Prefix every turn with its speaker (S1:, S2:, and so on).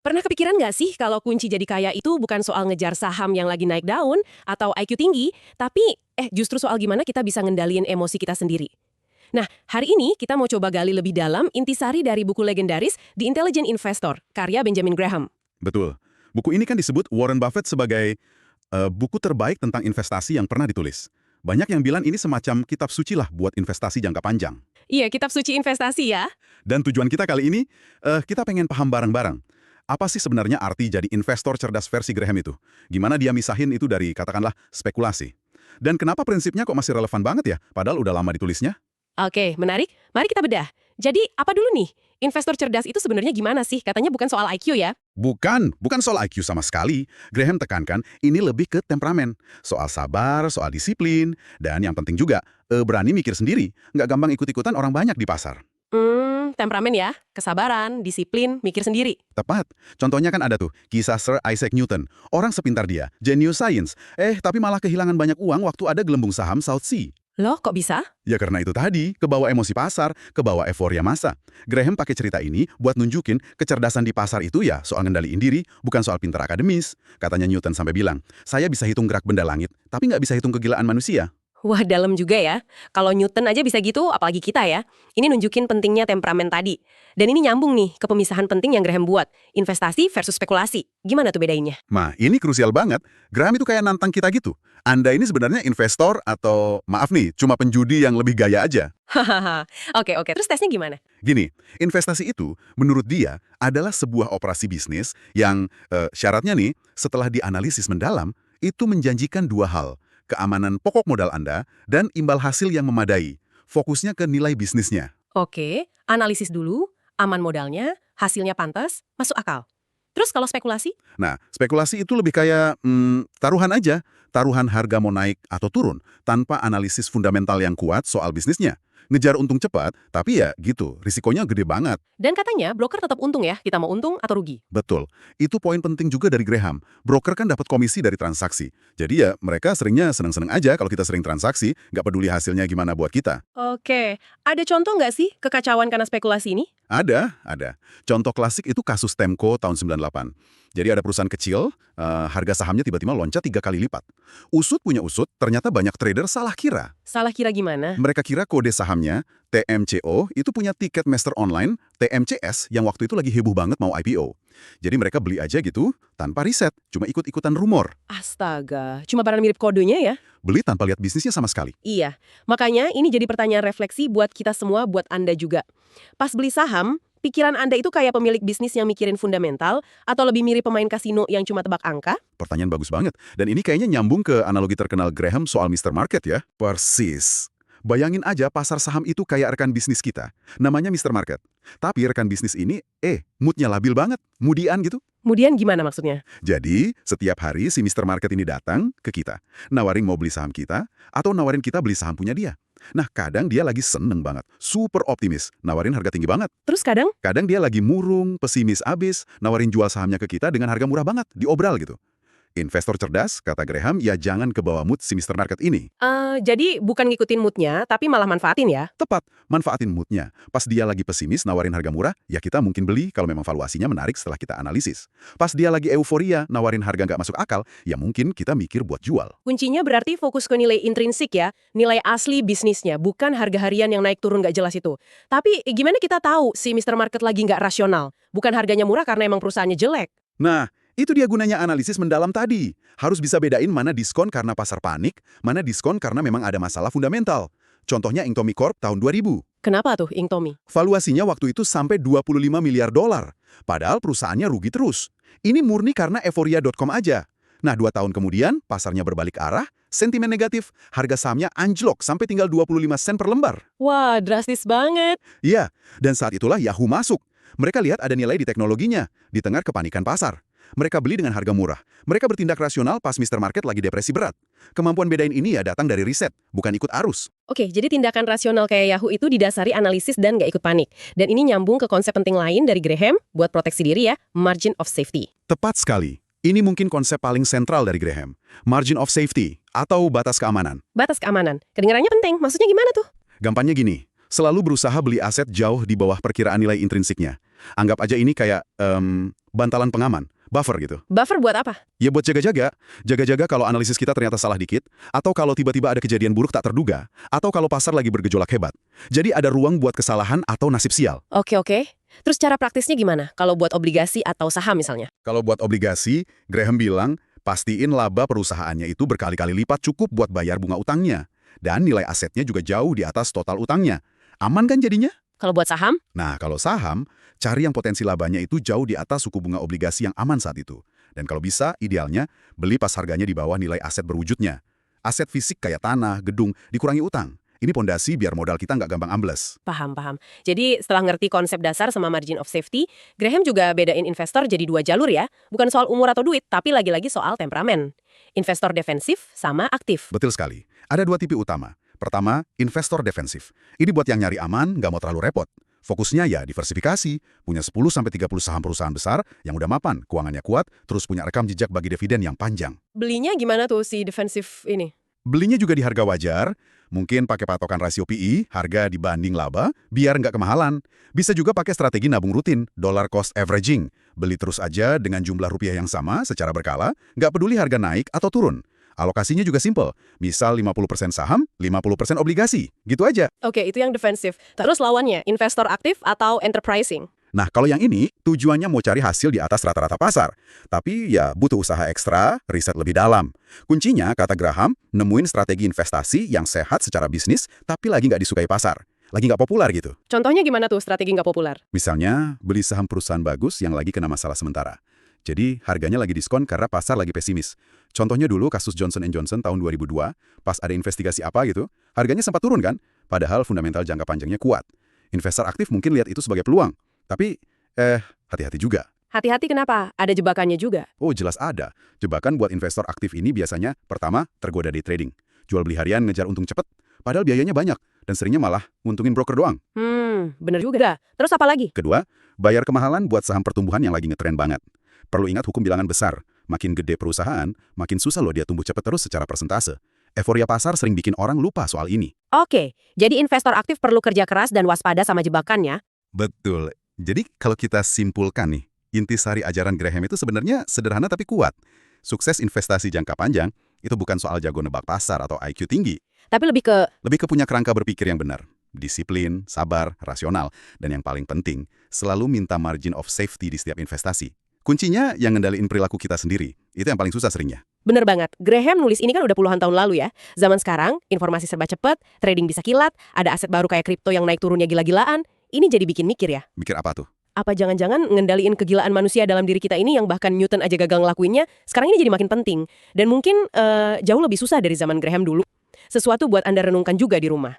S1: Pernah kepikiran nggak sih kalau kunci jadi kaya itu bukan soal ngejar saham yang lagi naik daun atau IQ tinggi, tapi justru soal gimana kita bisa ngendaliin emosi kita sendiri. Nah, hari ini kita mau coba gali lebih dalam intisari dari buku legendaris The Intelligent Investor, karya Benjamin Graham.
S2: Betul. Buku ini kan disebut Warren Buffett sebagai buku terbaik tentang investasi yang pernah ditulis. Banyak yang bilang ini semacam kitab suci lah buat investasi jangka panjang.
S1: Iya, kitab suci investasi ya.
S2: Dan tujuan kita kali ini, kita pengen paham bareng-bareng. Apa sih sebenarnya arti jadi investor cerdas versi Graham itu? Gimana dia misahin itu dari, katakanlah, spekulasi? Dan kenapa prinsipnya kok masih relevan banget ya, padahal udah lama ditulisnya?
S1: Oke, menarik. Mari kita bedah. Jadi, apa dulu nih? Investor cerdas itu sebenarnya gimana sih? Katanya bukan soal IQ ya?
S2: Bukan soal IQ sama sekali. Graham tekankan ini lebih ke temperamen. Soal sabar, soal disiplin, dan yang penting juga, berani mikir sendiri. Nggak gampang ikut-ikutan orang banyak di pasar.
S1: Temperamen ya, kesabaran, disiplin, mikir sendiri.
S2: Tepat. Contohnya kan ada tuh, kisah Sir Isaac Newton. Orang sepintar dia, genius science. Tapi malah kehilangan banyak uang waktu ada gelembung saham South Sea.
S1: Loh, kok bisa?
S2: Ya karena itu tadi, kebawa emosi pasar, kebawa euforia massa. Graham pakai cerita ini buat nunjukin kecerdasan di pasar itu ya soal ngendaliin diri, bukan soal pintar akademis. Katanya Newton sampai bilang, saya bisa hitung gerak benda langit, tapi nggak bisa hitung kegilaan manusia.
S1: Wah, dalam juga ya. Kalau Newton aja bisa gitu, apalagi kita ya. Ini nunjukin pentingnya temperamen tadi. Dan ini nyambung nih ke pemisahan penting yang Graham buat. Investasi versus spekulasi. Gimana tuh bedainnya?
S2: Nah, ini krusial banget. Graham itu kayak nantang kita gitu. Anda ini sebenarnya investor atau, maaf nih, cuma penjudi yang lebih gaya aja.
S1: Hahaha. Oke. Terus tesnya gimana?
S2: Gini, investasi itu menurut dia adalah sebuah operasi bisnis yang syaratnya nih, setelah dianalisis mendalam, itu menjanjikan dua hal. Keamanan pokok modal Anda, dan imbal hasil yang memadai. Fokusnya ke nilai bisnisnya.
S1: Oke, analisis dulu, aman modalnya, hasilnya pantas, masuk akal. Terus kalau spekulasi?
S2: Nah, spekulasi itu lebih kayak taruhan aja. Taruhan harga mau naik atau turun, tanpa analisis fundamental yang kuat soal bisnisnya. Ngejar untung cepat, tapi ya gitu, risikonya gede banget.
S1: Dan katanya broker tetap untung ya, kita mau untung atau rugi.
S2: Betul. Itu poin penting juga dari Graham. Broker kan dapat komisi dari transaksi. Jadi ya mereka seringnya seneng-seneng aja kalau kita sering transaksi, nggak peduli hasilnya gimana buat kita.
S1: Oke, ada contoh nggak sih kekacauan karena spekulasi ini?
S2: Ada. Contoh klasik itu kasus Temco tahun 98. Jadi ada perusahaan kecil, harga sahamnya tiba-tiba loncat 3 kali lipat. Usut punya usut, ternyata banyak trader salah kira.
S1: Salah kira gimana?
S2: Mereka kira kode sahamnya, TMCO, itu punya tiket master online, TMCS, yang waktu itu lagi heboh banget mau IPO. Jadi mereka beli aja gitu, tanpa riset, cuma ikut-ikutan rumor.
S1: Astaga, cuma barang mirip kodenya ya?
S2: Beli tanpa lihat bisnisnya sama sekali.
S1: Iya, makanya ini jadi pertanyaan refleksi buat kita semua, buat Anda juga. Pas beli saham, pikiran Anda itu kayak pemilik bisnis yang mikirin fundamental atau lebih mirip pemain kasino yang cuma tebak angka?
S2: Pertanyaan bagus banget. Dan ini kayaknya nyambung ke analogi terkenal Graham soal Mr. Market ya. Persis. Bayangin aja pasar saham itu kayak rekan bisnis kita. Namanya Mr. Market. Tapi rekan bisnis ini, moodnya labil banget. Moodian gitu.
S1: Kemudian gimana maksudnya?
S2: Jadi, setiap hari si Mr. Market ini datang ke kita. Nawarin mau beli saham kita, atau nawarin kita beli saham punya dia. Nah, kadang dia lagi seneng banget. Super optimis. Nawarin harga tinggi banget.
S1: Terus kadang?
S2: Kadang dia lagi murung, pesimis abis, nawarin jual sahamnya ke kita dengan harga murah banget. Diobral gitu. Investor cerdas, kata Graham, ya jangan kebawa mood si Mr. Market ini.
S1: Jadi bukan ngikutin moodnya, tapi malah manfaatin ya?
S2: Tepat, manfaatin moodnya. Pas dia lagi pesimis nawarin harga murah, ya kita mungkin beli kalau memang valuasinya menarik setelah kita analisis. Pas dia lagi euforia, nawarin harga nggak masuk akal, ya mungkin kita mikir buat jual.
S1: Kuncinya berarti fokus ke nilai intrinsik ya, nilai asli bisnisnya, bukan harga harian yang naik turun nggak jelas itu. Tapi gimana kita tahu si Mr. Market lagi nggak rasional? Bukan harganya murah karena emang perusahaannya jelek.
S2: Nah, itu dia gunanya analisis mendalam tadi. Harus bisa bedain mana diskon karena pasar panik, mana diskon karena memang ada masalah fundamental. Contohnya Inktomi Corp tahun 2000.
S1: Kenapa tuh Inktomi?
S2: Valuasinya waktu itu sampai 25 miliar dolar. Padahal perusahaannya rugi terus. Ini murni karena euforia.com aja. Nah, 2 tahun kemudian, pasarnya berbalik arah, sentimen negatif, harga sahamnya anjlok sampai tinggal 25 sen per lembar.
S1: Wah, drastis banget.
S2: Iya, dan saat itulah Yahoo masuk. Mereka lihat ada nilai di teknologinya, di tengah kepanikan pasar. Mereka beli dengan harga murah. Mereka bertindak rasional pas Mr. Market lagi depresi berat. Kemampuan bedain ini ya datang dari riset, bukan ikut arus.
S1: Oke, jadi tindakan rasional kayak Yahoo itu didasari analisis dan nggak ikut panik. Dan ini nyambung ke konsep penting lain dari Graham, buat proteksi diri ya, margin of safety.
S2: Tepat sekali. Ini mungkin konsep paling sentral dari Graham. Margin of safety, atau batas keamanan.
S1: Batas keamanan. Kedengarannya penting, maksudnya gimana tuh?
S2: Gampangnya gini, selalu berusaha beli aset jauh di bawah perkiraan nilai intrinsiknya. Anggap aja ini kayak bantalan pengaman, buffer gitu.
S1: Buffer buat apa?
S2: Ya buat jaga-jaga. Jaga-jaga kalau analisis kita ternyata salah dikit, atau kalau tiba-tiba ada kejadian buruk tak terduga, atau kalau pasar lagi bergejolak hebat. Jadi ada ruang buat kesalahan atau nasib sial.
S1: Oke. Terus cara praktisnya gimana? Kalau buat obligasi atau saham misalnya?
S2: Kalau buat obligasi, Graham bilang, pastiin laba perusahaannya itu berkali-kali lipat cukup buat bayar bunga utangnya. Dan nilai asetnya juga jauh di atas total utangnya. Aman kan jadinya?
S1: Kalau buat saham?
S2: Nah, kalau saham, cari yang potensi labanya itu jauh di atas suku bunga obligasi yang aman saat itu. Dan kalau bisa, idealnya, beli pas harganya di bawah nilai aset berwujudnya. Aset fisik kayak tanah, gedung, dikurangi utang. Ini pondasi biar modal kita nggak gampang ambles.
S1: Paham. Jadi setelah ngerti konsep dasar sama margin of safety, Graham juga bedain investor jadi 2 jalur ya. Bukan soal umur atau duit, tapi lagi-lagi soal temperamen. Investor defensif sama aktif.
S2: Betul sekali. Ada 2 tipe utama. Pertama, investor defensif. Ini buat yang nyari aman, nggak mau terlalu repot. Fokusnya ya diversifikasi, punya 10-30 saham perusahaan besar yang udah mapan, keuangannya kuat, terus punya rekam jejak bagi dividen yang panjang.
S1: Belinya gimana tuh si defensif ini?
S2: Belinya juga di harga wajar, mungkin pakai patokan rasio PI, harga dibanding laba, biar nggak kemahalan. Bisa juga pakai strategi nabung rutin, dollar cost averaging. Beli terus aja dengan jumlah rupiah yang sama secara berkala, nggak peduli harga naik atau turun. Alokasinya juga simple, misal 50% saham, 50% obligasi. Gitu aja.
S1: Oke, itu yang defensif. Terus lawannya, investor aktif atau enterprising?
S2: Nah, kalau yang ini, tujuannya mau cari hasil di atas rata-rata pasar. Tapi ya butuh usaha ekstra, riset lebih dalam. Kuncinya, kata Graham, nemuin strategi investasi yang sehat secara bisnis, tapi lagi nggak disukai pasar. Lagi nggak populer gitu.
S1: Contohnya gimana tuh strategi nggak populer?
S2: Misalnya, beli saham perusahaan bagus yang lagi kena masalah sementara. Jadi, harganya lagi diskon karena pasar lagi pesimis. Contohnya dulu kasus Johnson & Johnson tahun 2002, pas ada investigasi apa gitu, harganya sempat turun kan? Padahal fundamental jangka panjangnya kuat. Investor aktif mungkin lihat itu sebagai peluang. Tapi, hati-hati juga.
S1: Hati-hati kenapa? Ada jebakannya juga.
S2: Oh, jelas ada. Jebakan buat investor aktif ini biasanya, pertama, tergoda day trading. Jual beli harian ngejar untung cepet, padahal biayanya banyak, dan seringnya malah nguntungin broker doang.
S1: Bener juga. Terus apa lagi?
S2: Kedua, bayar kemahalan buat saham pertumbuhan yang lagi ngetren banget. Perlu ingat hukum bilangan besar. Makin gede perusahaan, makin susah loh dia tumbuh cepet terus secara persentase. Euforia pasar sering bikin orang lupa soal ini.
S1: Oke, jadi investor aktif perlu kerja keras dan waspada sama jebakannya.
S2: Betul. Jadi kalau kita simpulkan nih, intisari ajaran Graham itu sebenarnya sederhana tapi kuat. Sukses investasi jangka panjang itu bukan soal jago nebak pasar atau IQ tinggi.
S1: Tapi lebih ke
S2: Punya kerangka berpikir yang benar. Disiplin, sabar, rasional, dan yang paling penting, selalu minta margin of safety di setiap investasi. Kuncinya yang ngendaliin perilaku kita sendiri. Itu yang paling susah seringnya.
S1: bener banget. Graham nulis ini kan udah puluhan tahun lalu ya. Zaman sekarang, informasi serba cepat, trading bisa kilat, ada aset baru kayak kripto yang naik turunnya gila-gilaan. Ini jadi bikin mikir ya.
S2: Mikir apa tuh?
S1: Apa jangan-jangan ngendaliin kegilaan manusia dalam diri kita ini yang bahkan Newton aja gagal ngelakuinnya, sekarang ini jadi makin penting. Dan mungkin jauh lebih susah dari zaman Graham dulu. Sesuatu buat Anda renungkan juga di rumah.